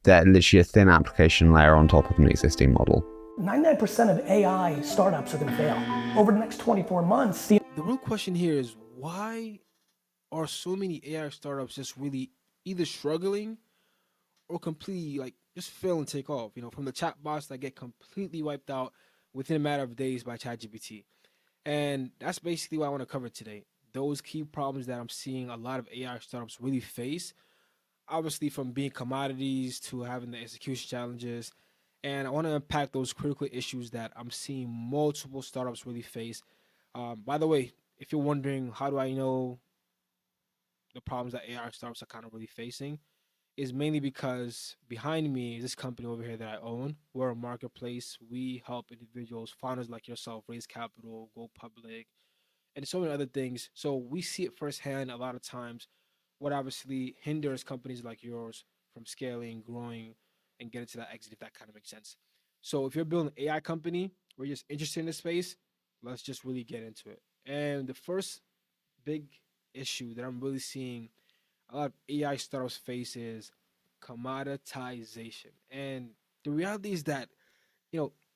They're literally a thin application layer on top of an existing model. 99% of AI startups are going to fail. Over the next 24 months, The real question here is, why are so many AI startups just really either struggling or completely like just fail and take off? From the chatbots that get completely wiped out within a matter of days by ChatGPT. And that's basically what I want to cover today. Those key problems that I'm seeing a lot of AI startups really face, obviously from being commodities to having the execution challenges. And I want to unpack those critical issues that I'm seeing multiple startups really face. By the way, if you're wondering, how do I know the problems that AI startups are kind of really facing, is mainly because behind me is this company over here that I own. We're a marketplace. We help individuals, founders like yourself, raise capital, go public, and so many other things. So we see it firsthand a lot of times, what obviously hinders companies like yours from scaling, growing, and getting to that exit, if that kind of makes sense. So if you're building an AI company, or you're just interested in this space, let's just really get into it. And the first big issue that I'm really seeing a lot of AI startups face is commoditization. And the reality is that,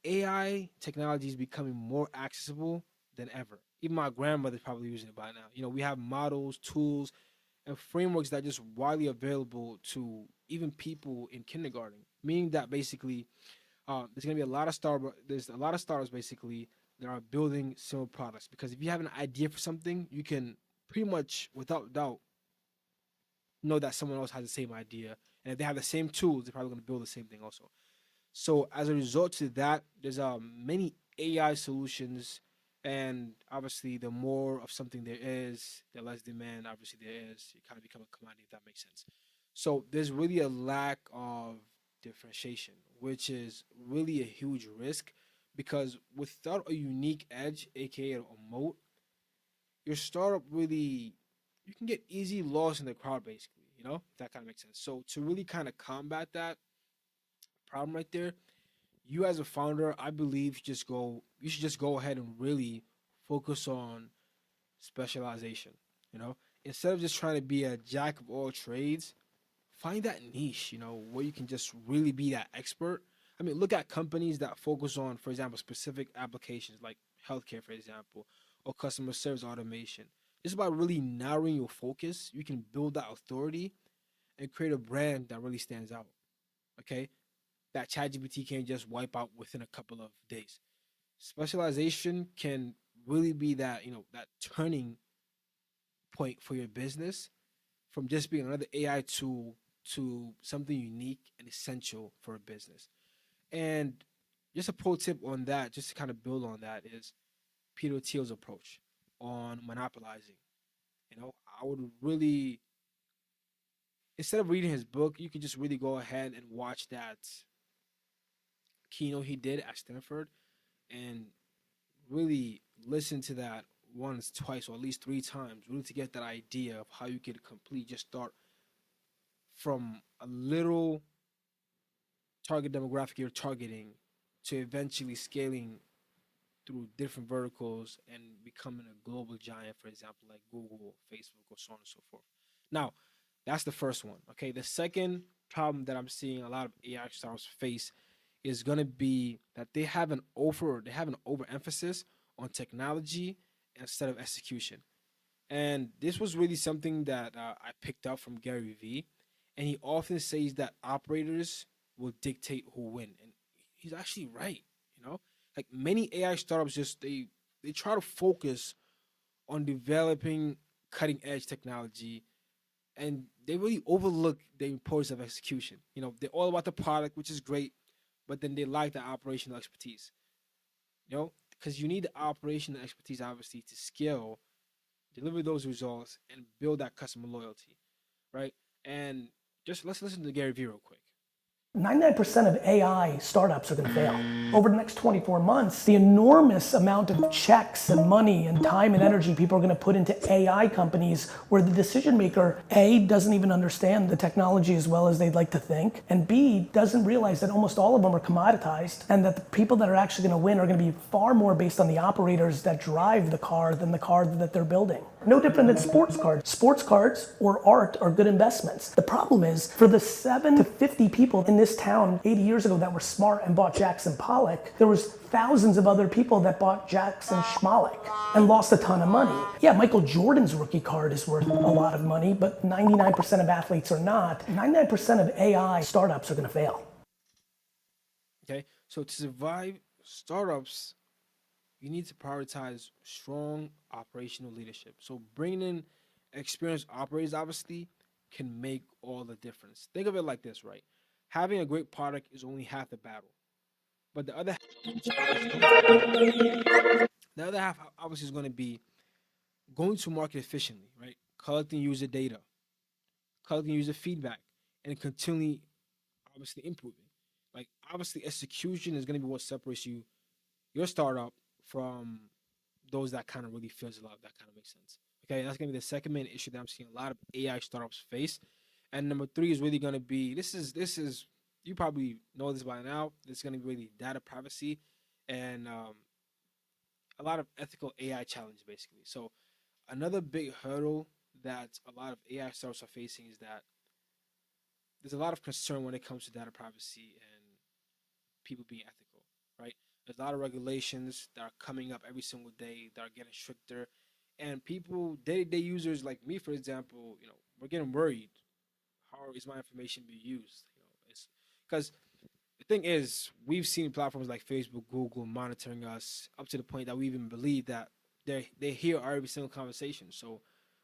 AI technology is becoming more accessible than ever. Even my grandmother's probably using it by now. We have models, tools, and frameworks that are just widely available to even people in kindergarten. Meaning that basically, there's a lot of startups basically that are building similar products, because if you have an idea for something, you can pretty much without doubt know that someone else has the same idea, and if they have the same tools, they're probably going to build the same thing also. So as a result to that, there's many AI solutions, and obviously the more of something there is, the less demand obviously there is. You kind of become a commodity, if that makes sense. So there's really a lack of differentiation, which is really a huge risk, because without a unique edge, aka a moat, your startup really, you can get easy lost in the crowd basically, if that kind of makes sense. So to really kind of combat that problem right there, you as a founder, I believe, you should just go ahead and really focus on specialization. Instead of just trying to be a jack of all trades, find that niche, where you can just really be that expert. I mean, look at companies that focus on, for example, specific applications like healthcare, for example, or customer service automation. It's about really narrowing your focus. You can build that authority and create a brand that really stands out. Okay, that ChatGPT can just wipe out within a couple of days. Specialization can really be that, that turning point for your business, from just being another AI tool to something unique and essential for a business. And just a pro tip on that, just to kind of build on that, is Peter Thiel's approach on monopolizing. I would really, instead of reading his book, you could just really go ahead and watch that keynote he did at Stanford, and really listen to that once, twice, or at least three times, really to get that idea of how you could complete, just start from a little target demographic you're targeting to eventually scaling through different verticals and becoming a global giant, for example, like Google, Facebook, or so on and so forth. Now, that's the first one. Okay, the second problem that I'm seeing a lot of AI startups face is going to be that they have an overemphasis on technology instead of execution. And this was really something that I picked up from Gary Vee, and he often says that operators will dictate who win, and he's actually right. Like many AI startups, just they try to focus on developing cutting edge technology, and they really overlook the importance of execution. They're all about the product, which is great, but then they lack the operational expertise. Because you need the operational expertise obviously to scale, deliver those results, and build that customer loyalty, right? And just let's listen to Gary Vee real quick. 99% of AI startups are going to fail. Over the next 24 months, the enormous amount of checks and money and time and energy people are going to put into AI companies, where the decision maker, A, doesn't even understand the technology as well as they'd like to think, and B, doesn't realize that almost all of them are commoditized, and that the people that are actually going to win are going to be far more based on the operators that drive the car than the car that they're building. No different than sports cards. Sports cards or art are good investments. The problem is, for the 7 to 50 people in this town 80 years ago that were smart and bought Jackson Pollock, there was thousands of other people that bought Jackson Schmollick and lost a ton of money. Yeah, Michael Jordan's rookie card is worth a lot of money, but 99% of athletes are not. 99% of AI startups are gonna fail. Okay, so to survive startups, you need to prioritize strong operational leadership. So bringing in experienced operators obviously can make all the difference. Think of it like this, right? Having a great product is only half the battle, but the other half obviously is going to be going to market efficiently, right? Collecting user data, collecting user feedback, and continually obviously improving. Like obviously execution is going to be what separates your startup from those that kind of really fizzle out. That kind of makes sense. Okay, that's gonna be the second main issue that I'm seeing a lot of AI startups face. And number three is really gonna be this is you probably know this by now. This is gonna be really data privacy and a lot of ethical AI challenges basically. So another big hurdle that a lot of AI startups are facing is that there's a lot of concern when it comes to data privacy and people being ethical, right? There's a lot of regulations that are coming up every single day that are getting stricter, and people, day-to-day users like me, for example, we're getting worried. How is my information being used? It's because the thing is, we've seen platforms like Facebook, Google monitoring us up to the point that we even believe that they hear our every single conversation. So,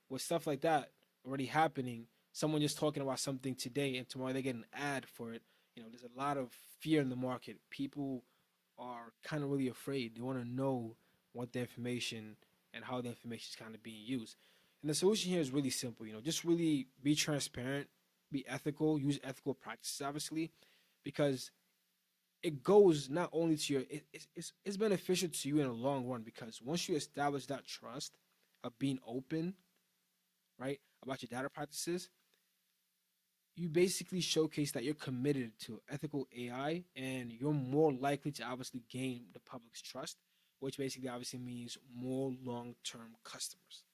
with stuff like that already happening, someone just talking about something today and tomorrow they get an ad for it. There's a lot of fear in the market. People are kind of really afraid. They want to know what the information and how the information is kind of being used. And the solution here is really simple. Just really be transparent, be ethical, use ethical practices, obviously, because it goes not only to it's beneficial to you in the long run because once you establish that trust of being open, right, about your data practices, you basically showcase that you're committed to ethical AI and you're more likely to obviously gain the public's trust, which basically obviously means more long-term customers,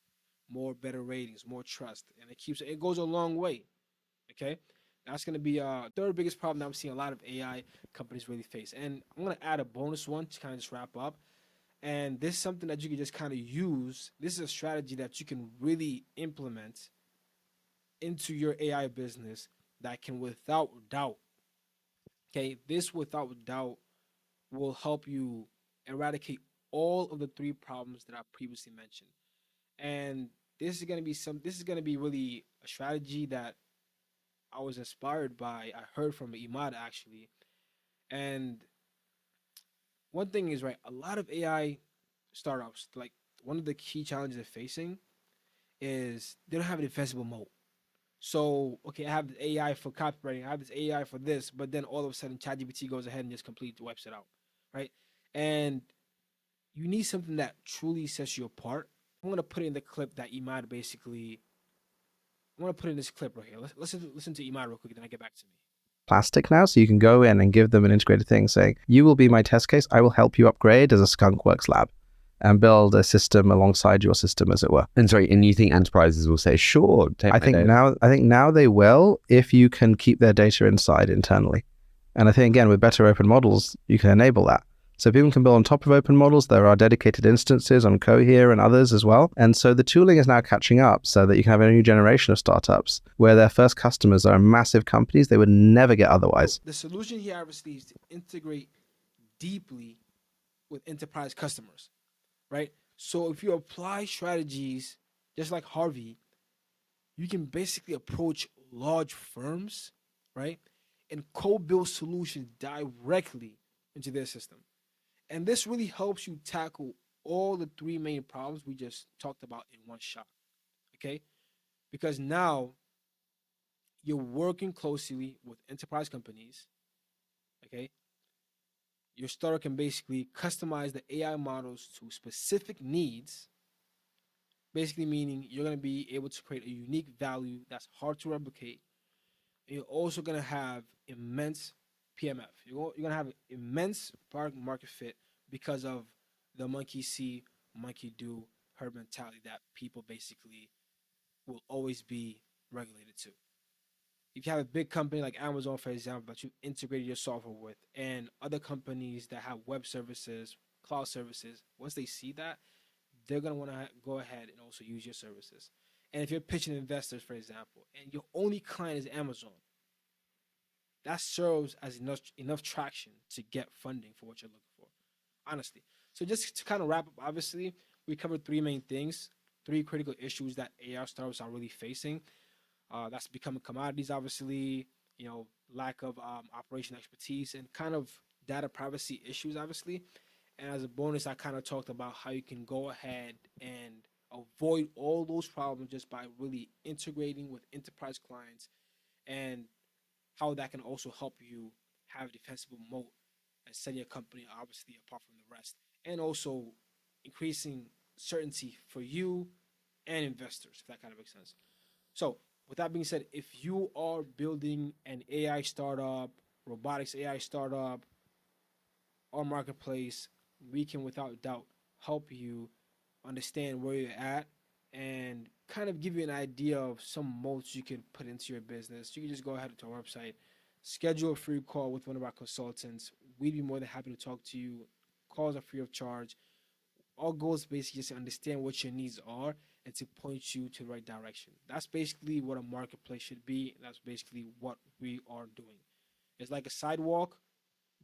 more better ratings, more trust, and it goes a long way. Okay, that's gonna be third biggest problem that I'm seeing a lot of AI companies really face. And I'm gonna add a bonus one to kind of just wrap up. And this is something that you can just kind of use. This is a strategy that you can really implement into your AI business that can without doubt, okay, this without doubt will help you eradicate all of the three problems that I previously mentioned. And this is going to be really a strategy that I was inspired by. I heard from Imad actually. And one thing is, right, a lot of AI startups, like one of the key challenges they're facing is they don't have an defensible moat. So, okay, I have this AI for copywriting, I have this AI for this, but then all of a sudden ChatGPT goes ahead and just completely wipes it out, right? And you need something that truly sets you apart. I'm gonna put in the clip that Imad basically. I'm gonna put in this clip right here. Listen to Imad real quick, then I get back to me. Plastic now, so you can go in and give them an integrated thing saying, you will be my test case, I will help you upgrade as a skunkworks lab and build a system alongside your system, as it were. And you think enterprises will say, sure, take I think now they will, if you can keep their data inside internally. And I think, again, with better open models, you can enable that. So people can build on top of open models. There are dedicated instances on Cohere and others as well. And so the tooling is now catching up so that you can have a new generation of startups where their first customers are massive companies they would never get otherwise. The solution here obviously is to integrate deeply with enterprise customers, right? So if you apply strategies just like Harvey, you can basically approach large firms, right, and co-build solutions directly into their system. And this really helps you tackle all the three main problems we just talked about in one shot, okay? Because now you're working closely with enterprise companies, okay? Your starter can basically customize the AI models to specific needs, basically meaning you're going to be able to create a unique value that's hard to replicate. And you're also going to have immense PMF. You're going to have immense product market fit because of the monkey see, monkey do herd mentality that people basically will always be regulated to. If you have a big company like Amazon, for example, that you integrated your software with, and other companies that have web services, cloud services, once they see that, they're going to want to go ahead and also use your services. And if you're pitching investors, for example, and your only client is Amazon, that serves as enough traction to get funding for what you're looking for, honestly. So just to kind of wrap up, obviously, we covered three main things, three critical issues that AI startups are really facing. That's becoming commodities, obviously, lack of operation expertise and kind of data privacy issues, obviously. And as a bonus, I kind of talked about how you can go ahead and avoid all those problems just by really integrating with enterprise clients, and how that can also help you have a defensible moat and set your company obviously apart from the rest, and also increasing certainty for you and investors, if that kind of makes sense. So, with that being said, if you are building an AI startup, robotics AI startup, or marketplace, we can without doubt help you understand where you're at and kind of give you an idea of some modes you can put into your business. You can just go ahead to our website, schedule a free call with one of our consultants. We'd be more than happy to talk to you. Calls are free of charge. Our goal is basically just to understand what your needs are and to point you to the right direction. That's basically what a marketplace should be. That's basically what we are doing. It's like a sidewalk,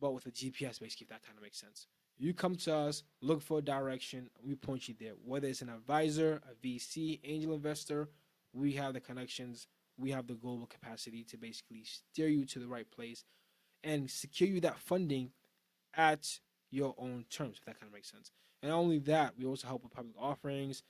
but with a GPS, basically, if that kind of makes sense. You come to us, look for a direction, we point you there. Whether it's an advisor, a VC, angel investor, we have the connections, we have the global capacity to basically steer you to the right place and secure you that funding at your own terms, if that kind of makes sense. And not only that, we also help with public offerings,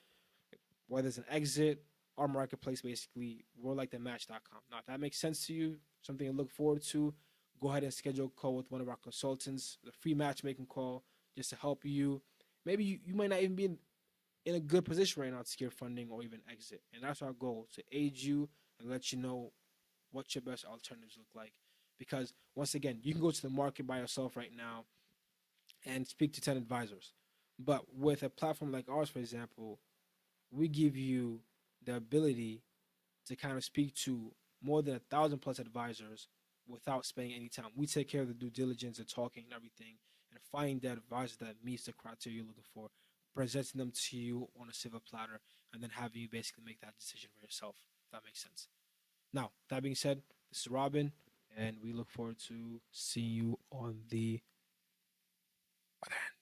whether it's an exit, our marketplace, basically, we're like the match.com. Now, if that makes sense to you, something to look forward to, go ahead and schedule a call with one of our consultants, the free matchmaking call, just to help you. Maybe you might not even be in a good position right now to secure funding or even exit. And that's our goal, to aid you and let you know what your best alternatives look like. Because once again, you can go to the market by yourself right now and speak to 10 advisors. But with a platform like ours, for example, we give you the ability to kind of speak to more than 1,000+ advisors without spending any time. We take care of the due diligence and talking and everything, and finding that advisor that meets the criteria you're looking for, presenting them to you on a silver platter, and then having you basically make that decision for yourself, if that makes sense. Now, that being said, this is Robin, and we look forward to seeing you on the other end.